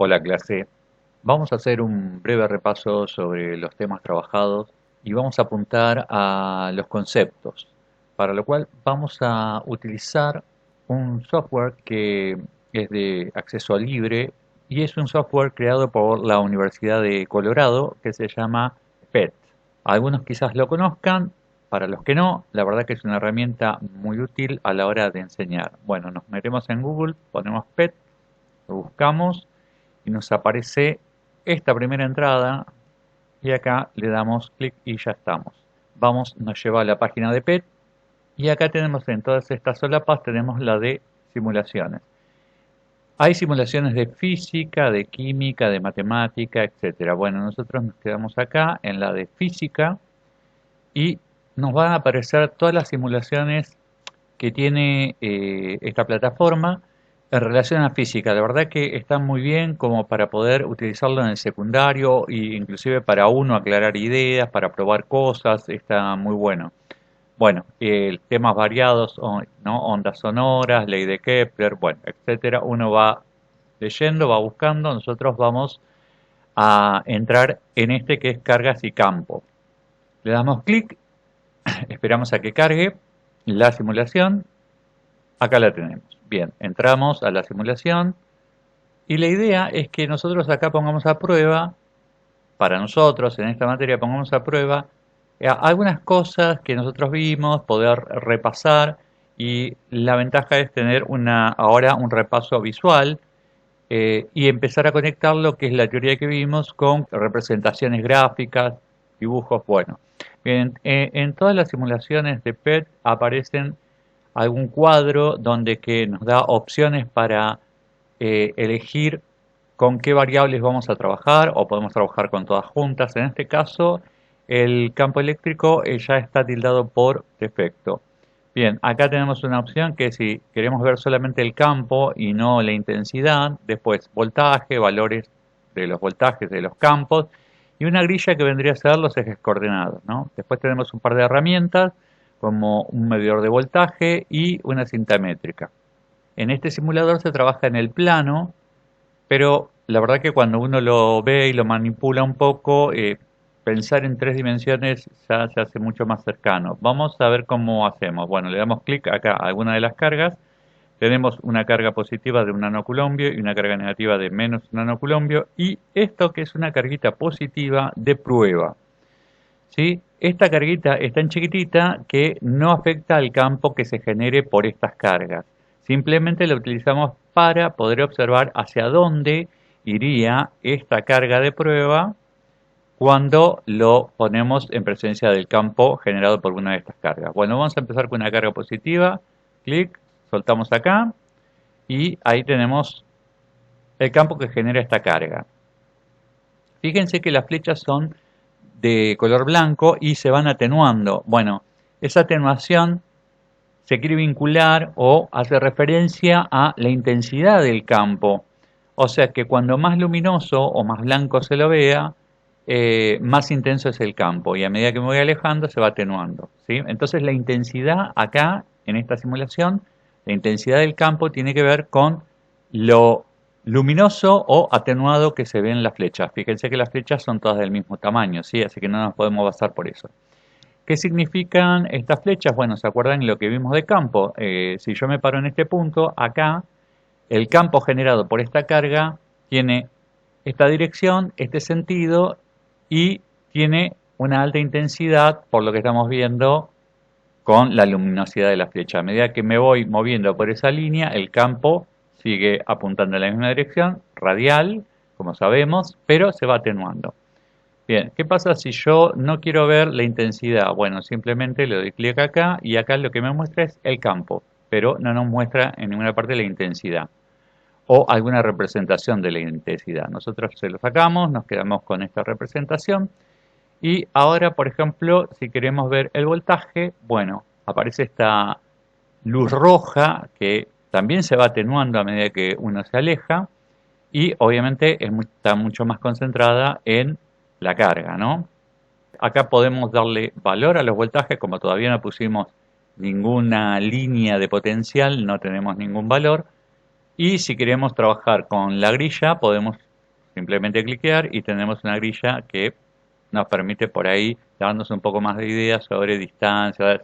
Hola clase, vamos a hacer un breve repaso sobre los temas trabajados y vamos a apuntar a los conceptos, para lo cual vamos a utilizar un software que es de acceso libre y es un software creado por la Universidad de Colorado que se llama PET. Algunos quizás lo conozcan, para los que no, la verdad que es una herramienta muy útil a la hora de enseñar. Bueno, nos metemos en Google, ponemos PET, lo buscamos y nos aparece esta primera entrada y acá le damos clic y ya estamos. Nos lleva a la página de PET y acá tenemos en todas estas solapas tenemos la de simulaciones. Hay simulaciones de física, de química, de matemática, etcétera. Bueno, nosotros nos quedamos acá en la de física y nos van a aparecer todas las simulaciones que tiene esta plataforma en relación a física. La verdad que está muy bien como para poder utilizarlo en el secundario e inclusive para uno aclarar ideas, para probar cosas, está muy bueno. Bueno, temas variados, ¿no? Ondas sonoras, ley de Kepler, bueno, etcétera. Uno va leyendo, va buscando, nosotros vamos a entrar en este que es cargas y campo. Le damos clic, esperamos a que cargue la simulación. Acá la tenemos. Bien, entramos a la simulación y la idea es que nosotros acá pongamos a prueba, para nosotros en esta materia pongamos a prueba algunas cosas que nosotros vimos, poder repasar y la ventaja es tener ahora un repaso visual y empezar a conectar lo que es la teoría que vimos con representaciones gráficas, dibujos, bueno. Bien, en todas las simulaciones de PET aparecen algún cuadro donde que nos da opciones para elegir con qué variables vamos a trabajar o podemos trabajar con todas juntas. En este caso, el campo eléctrico ya está tildado por defecto. Bien, acá tenemos una opción que si queremos ver solamente el campo y no la intensidad, después voltaje, valores de los voltajes de los campos y una grilla que vendría a ser los ejes coordenados, ¿no? Después tenemos un par de herramientas como un medidor de voltaje y una cinta métrica. En este simulador se trabaja en el plano, pero la verdad que cuando uno lo ve y lo manipula un poco, pensar en tres dimensiones ya se hace mucho más cercano. Vamos a ver cómo hacemos. Bueno, le damos clic acá a alguna de las cargas. Tenemos una carga positiva de un nanoculombio y una carga negativa de menos un nanoculombio. Y esto que es una carguita positiva de prueba. ¿Sí? Esta carguita es tan chiquitita que no afecta al campo que se genere por estas cargas. Simplemente la utilizamos para poder observar hacia dónde iría esta carga de prueba cuando lo ponemos en presencia del campo generado por una de estas cargas. Bueno, vamos a empezar con una carga positiva. Clic, soltamos acá y ahí tenemos el campo que genera esta carga. Fíjense que las flechas son de color blanco y se van atenuando. Bueno, esa atenuación se quiere vincular o hace referencia a la intensidad del campo. O sea que cuando más luminoso o más blanco se lo vea, más intenso es el campo y a medida que me voy alejando se va atenuando, ¿sí? Entonces la intensidad acá, en esta simulación, la intensidad del campo tiene que ver con lo luminoso o atenuado que se ve en las flechas. Fíjense que las flechas son todas del mismo tamaño, ¿sí? Así que no nos podemos basar por eso. ¿Qué significan estas flechas? Bueno, ¿se acuerdan lo que vimos de campo? Si yo me paro en este punto, acá, el campo generado por esta carga tiene esta dirección, este sentido y tiene una alta intensidad por lo que estamos viendo con la luminosidad de la flecha. A medida que me voy moviendo por esa línea, el campo sigue apuntando en la misma dirección, radial, como sabemos, pero se va atenuando. Bien, ¿qué pasa si yo no quiero ver la intensidad? Bueno, simplemente le doy clic acá y acá lo que me muestra es el campo, pero no nos muestra en ninguna parte la intensidad o alguna representación de la intensidad. Nosotros se lo sacamos, nos quedamos con esta representación y ahora, por ejemplo, si queremos ver el voltaje, bueno, aparece esta luz roja que también se va atenuando a medida que uno se aleja y obviamente está mucho más concentrada en la carga, ¿no? Acá podemos darle valor a los voltajes, como todavía no pusimos ninguna línea de potencial, no tenemos ningún valor. Y si queremos trabajar con la grilla, podemos simplemente cliquear y tenemos una grilla que nos permite por ahí darnos un poco más de ideas sobre distancias.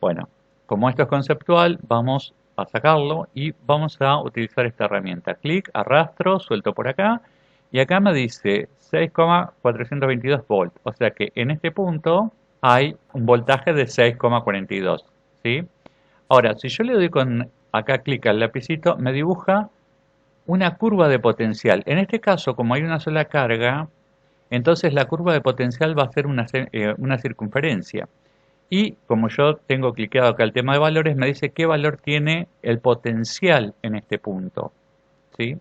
Bueno, como esto es conceptual, vamos a sacarlo y vamos a utilizar esta herramienta. Clic, arrastro, suelto por acá y acá me dice 6,422 volts. O sea que en este punto hay un voltaje de 6,42, ¿sí? Ahora, si yo le doy con acá clic al lapicito, me dibuja una curva de potencial. En este caso, como hay una sola carga, entonces la curva de potencial va a ser una circunferencia. Y como yo tengo cliqueado acá el tema de valores, me dice qué valor tiene el potencial en este punto, ¿sí?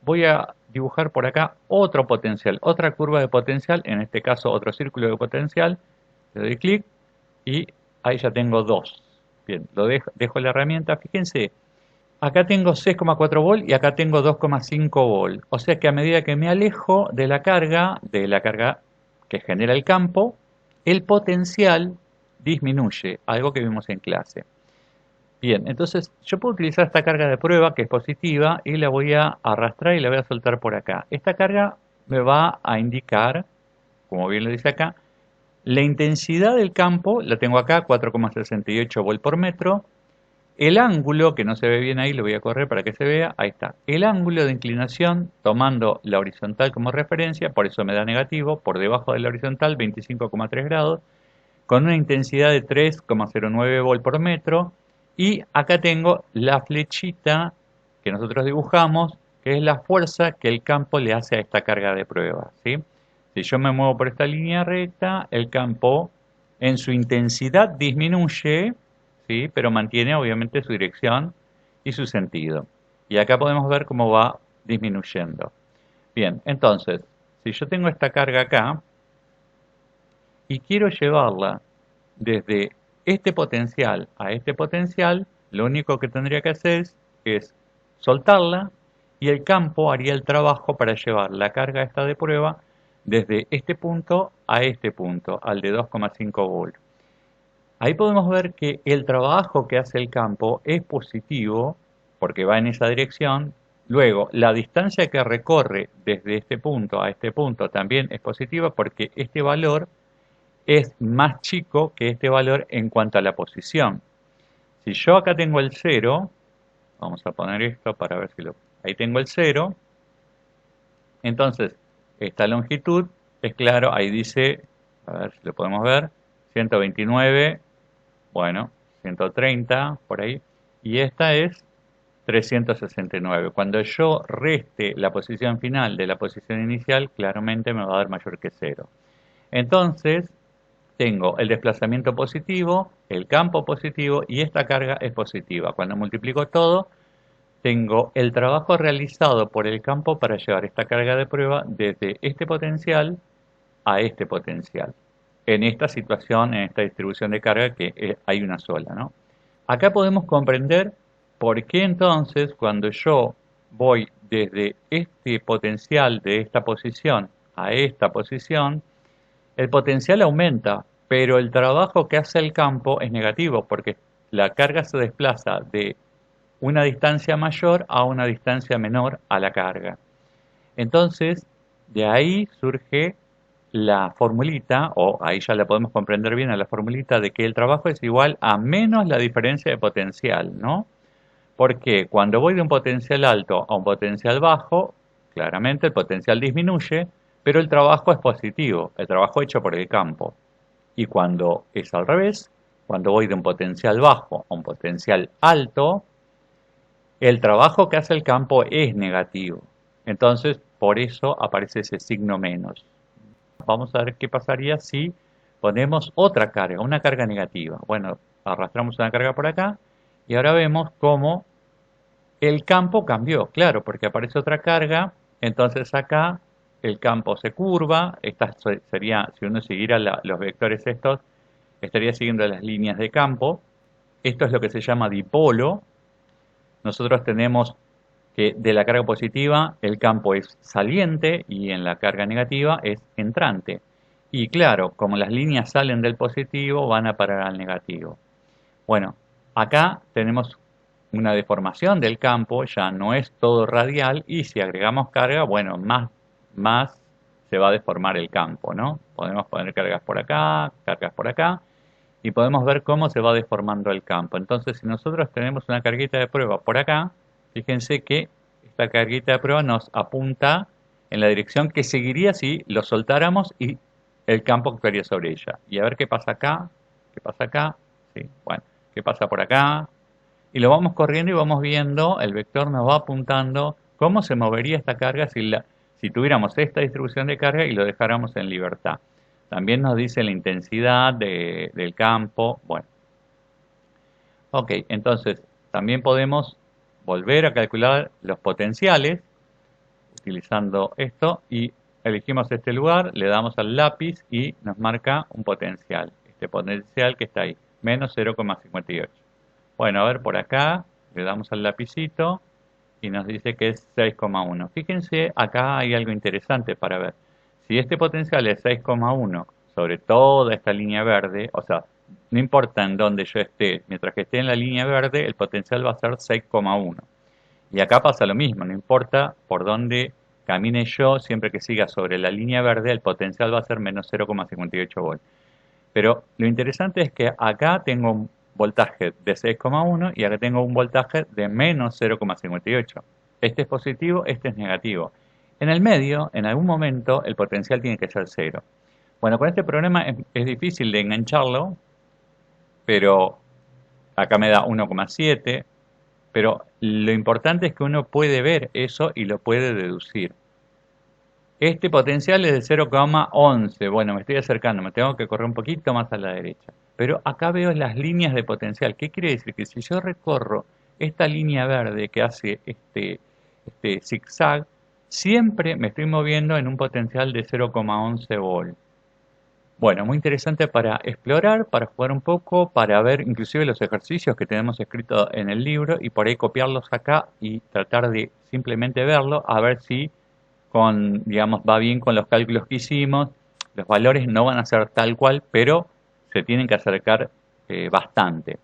Voy a dibujar por acá otro potencial, otra curva de potencial, en este caso otro círculo de potencial. Le doy clic y ahí ya tengo dos. Bien, dejo la herramienta. Fíjense, acá tengo 6,4 volt y acá tengo 2,5 volt. O sea que a medida que me alejo de la carga que genera el campo, el potencial disminuye, algo que vimos en clase. Bien, entonces yo puedo utilizar esta carga de prueba que es positiva y la voy a arrastrar y la voy a soltar por acá. Esta carga me va a indicar, como bien lo dice acá, la intensidad del campo, la tengo acá, 4,68 volt por metro. El ángulo, que no se ve bien ahí, lo voy a correr para que se vea, ahí está. El ángulo de inclinación, tomando la horizontal como referencia, por eso me da negativo, por debajo de la horizontal, 25,3 grados, con una intensidad de 3,09 volt por metro. Y acá tengo la flechita que nosotros dibujamos, que es la fuerza que el campo le hace a esta carga de prueba, ¿sí? Si yo me muevo por esta línea recta, el campo en su intensidad disminuye, ¿sí? Pero mantiene obviamente su dirección y su sentido. Y acá podemos ver cómo va disminuyendo. Bien, entonces, si yo tengo esta carga acá y quiero llevarla desde este potencial a este potencial, lo único que tendría que hacer es soltarla y el campo haría el trabajo para llevar la carga esta de prueba desde este punto a este punto, al de 2,5 volts. Ahí podemos ver que el trabajo que hace el campo es positivo porque va en esa dirección. Luego, la distancia que recorre desde este punto a este punto también es positiva porque este valor es más chico que este valor en cuanto a la posición. Si yo acá tengo el 0, vamos a poner esto para ver si lo... Ahí tengo el 0, entonces esta longitud es claro, ahí dice, a ver si lo podemos ver, 129, bueno, 130, por ahí, y esta es 369. Cuando yo reste la posición final de la posición inicial, claramente me va a dar mayor que 0. Entonces, tengo el desplazamiento positivo, el campo positivo y esta carga es positiva. Cuando multiplico todo, tengo el trabajo realizado por el campo para llevar esta carga de prueba desde este potencial a este potencial. En esta situación, en esta distribución de carga que hay una sola, ¿no? Acá podemos comprender por qué entonces cuando yo voy desde este potencial de esta posición a esta posición, el potencial aumenta, pero el trabajo que hace el campo es negativo porque la carga se desplaza de una distancia mayor a una distancia menor a la carga. Entonces, de ahí surge la formulita, o ahí ya la podemos comprender bien a la formulita de que el trabajo es igual a menos la diferencia de potencial, ¿no? Porque cuando voy de un potencial alto a un potencial bajo, claramente el potencial disminuye, pero el trabajo es positivo, el trabajo hecho por el campo. Y cuando es al revés, cuando voy de un potencial bajo a un potencial alto, el trabajo que hace el campo es negativo. Entonces, por eso aparece ese signo menos. Vamos a ver qué pasaría si ponemos otra carga, una carga negativa. Bueno, arrastramos una carga por acá y ahora vemos cómo el campo cambió, claro, porque aparece otra carga, entonces acá el campo se curva, esta sería, si uno siguiera los vectores estos, estaría siguiendo las líneas de campo. Esto es lo que se llama dipolo. Nosotros tenemos que de la carga positiva el campo es saliente y en la carga negativa es entrante. Y claro, como las líneas salen del positivo, van a parar al negativo. Bueno, acá tenemos una deformación del campo, ya no es todo radial y si agregamos carga, bueno, más se va a deformar el campo, ¿no? Podemos poner cargas por acá y podemos ver cómo se va deformando el campo. Entonces, si nosotros tenemos una carguita de prueba por acá, fíjense que esta carguita de prueba nos apunta en la dirección que seguiría si lo soltáramos y el campo actuaría sobre ella. Y a ver qué pasa acá, sí, bueno, qué pasa por acá. Y lo vamos corriendo y vamos viendo, el vector nos va apuntando cómo se movería esta carga si tuviéramos esta distribución de carga y lo dejáramos en libertad. También nos dice la intensidad del campo. Bueno, ok, entonces también podemos volver a calcular los potenciales utilizando esto y elegimos este lugar, le damos al lápiz y nos marca un potencial. Este potencial que está ahí, menos 0,58. Bueno, a ver por acá, le damos al lapicito y nos dice que es 6,1. Fíjense, acá hay algo interesante para ver. Si este potencial es 6,1 sobre toda esta línea verde, o sea, no importa en dónde yo esté, mientras que esté en la línea verde, el potencial va a ser 6,1. Y acá pasa lo mismo, no importa por dónde camine yo, siempre que siga sobre la línea verde, el potencial va a ser menos 0,58 volts. Pero lo interesante es que acá tengo un voltaje de 6,1 y acá tengo un voltaje de menos 0,58. Este es positivo, este es negativo. En el medio, en algún momento, el potencial tiene que ser cero. Bueno, con este problema es difícil de engancharlo, pero acá me da 1,7, pero lo importante es que uno puede ver eso y lo puede deducir. Este potencial es de 0,11. Bueno, me estoy acercando, me tengo que correr un poquito más a la derecha. Pero acá veo las líneas de potencial. ¿Qué quiere decir? Que si yo recorro esta línea verde que hace este zigzag, siempre me estoy moviendo en un potencial de 0,11 volt. Bueno, muy interesante para explorar, para jugar un poco, para ver inclusive los ejercicios que tenemos escritos en el libro y por ahí copiarlos acá y tratar de simplemente verlo, a ver si digamos, va bien con los cálculos que hicimos. Los valores no van a ser tal cual, pero se tienen que acercar bastante.